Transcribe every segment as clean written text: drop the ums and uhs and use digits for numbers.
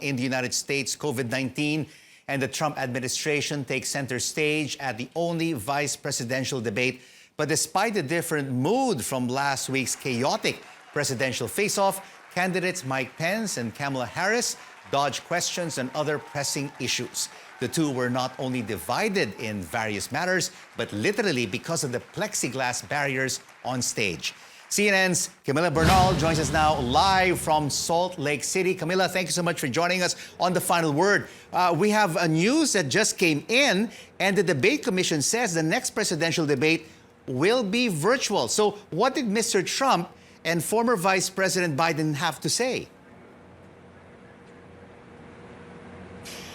in the United States, COVID-19, and the Trump administration take center stage at the only vice presidential debate. But despite the different mood from last week's chaotic presidential face-off, candidates Mike Pence and Kamala Harris dodged questions on other pressing issues. The two were not only divided in various matters, but literally because of the plexiglass barriers on stage. CNN's Camila Bernal joins us now live from Salt Lake City. Camila, thank you so much for joining us on The Final Word. We have a news that just came in, and the debate commission says the next presidential debate will be virtual. So what did Mr. Trump and former Vice President Biden have to say?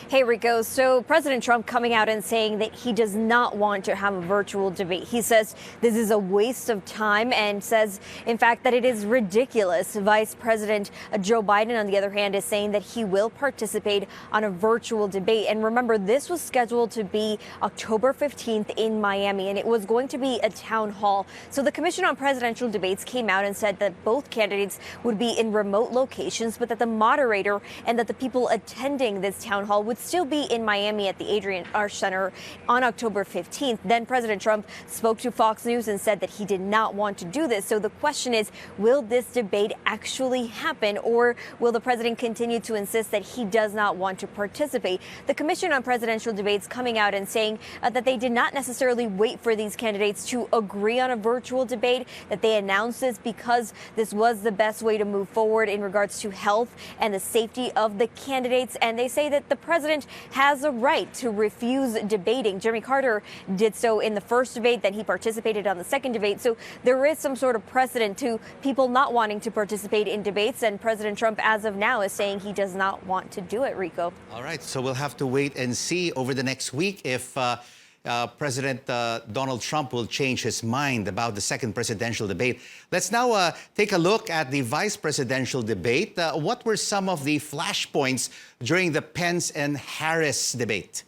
Hey, Rico. So President Trump coming out and saying that he does not want to have a virtual debate. He says this is a waste of time and says, in fact, that it is ridiculous. Vice President Joe Biden, on the other hand, is saying that he will participate on a virtual debate. And remember, this was scheduled to be October 15th in Miami, and it was going to be a town hall. So the Commission on Presidential Debates came out and said that both candidates would be in remote locations, but that the moderator and that the people attending this town hall would still be in Miami at the Adrian Arch Center on October 15th. Then President Trump spoke to Fox News and said that he did not want to do this. So the question is, will this debate actually happen, or will the president continue to insist that he does not want to participate? The Commission on Presidential Debates coming out and saying that they did not necessarily wait for these candidates to agree on a virtual debate, that they announced this because this was the best way to move forward in regards to health and the safety of the candidates. And they say that the president has a right to refuse debating. Jimmy Carter did so in the first debate, then he participated on the second debate. So there is some sort of precedent to people not wanting to participate in debates, and President Trump, as of now, is saying he does not want to do it, Rico. All right, so we'll have to wait and see over the next week if President Donald Trump will change his mind about the second presidential debate. Let's now take a look at the vice presidential debate. What were some of the flashpoints during the Pence and Harris debate?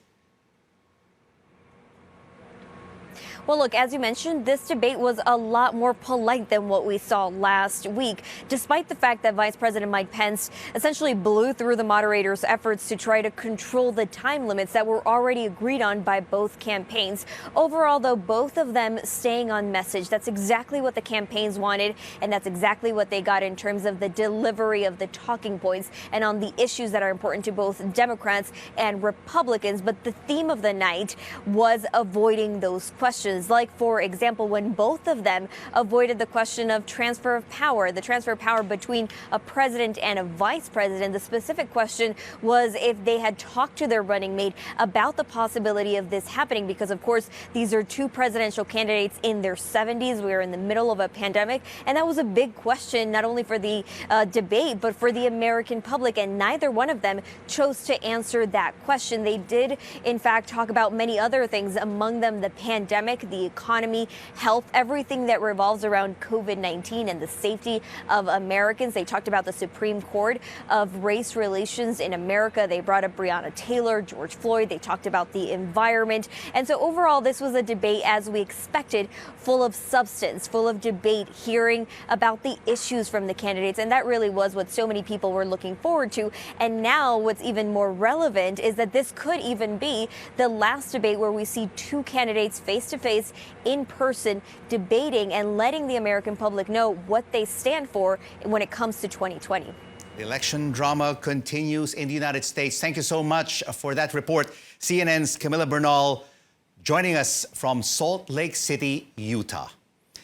Well, look, as you mentioned, this debate was a lot more polite than what we saw last week, despite the fact that Vice President Mike Pence essentially blew through the moderator's efforts to try to control the time limits that were already agreed on by both campaigns. Overall, though, both of them staying on message. That's exactly what the campaigns wanted, and that's exactly what they got in terms of the delivery of the talking points and on the issues that are important to both Democrats and Republicans. But the theme of the night was avoiding those questions. Like, for example, when both of them avoided the question of transfer of power, the transfer of power between a president and a vice president. The specific question was if they had talked to their running mate about the possibility of this happening, because, of course, these are two presidential candidates in their 70s. We are in the middle of a pandemic, and that was a big question, not only for the debate, but for the American public. And neither one of them chose to answer that question. They did, in fact, talk about many other things, among them the pandemic, the economy, health, everything that revolves around COVID-19 and the safety of Americans. They talked about the Supreme Court of race relations in America. They brought up Breonna Taylor, George Floyd. They talked about the environment. And so overall, this was a debate, as we expected, full of substance, full of debate, hearing about the issues from the candidates. And that really was what so many people were looking forward to. And now what's even more relevant is that this could even be the last debate where we see two candidates face to face in person debating and letting the American public know what they stand for when it comes to 2020. The election drama continues in the United States. Thank you so much for that report. CNN's Camila Bernal joining us from Salt Lake City, Utah.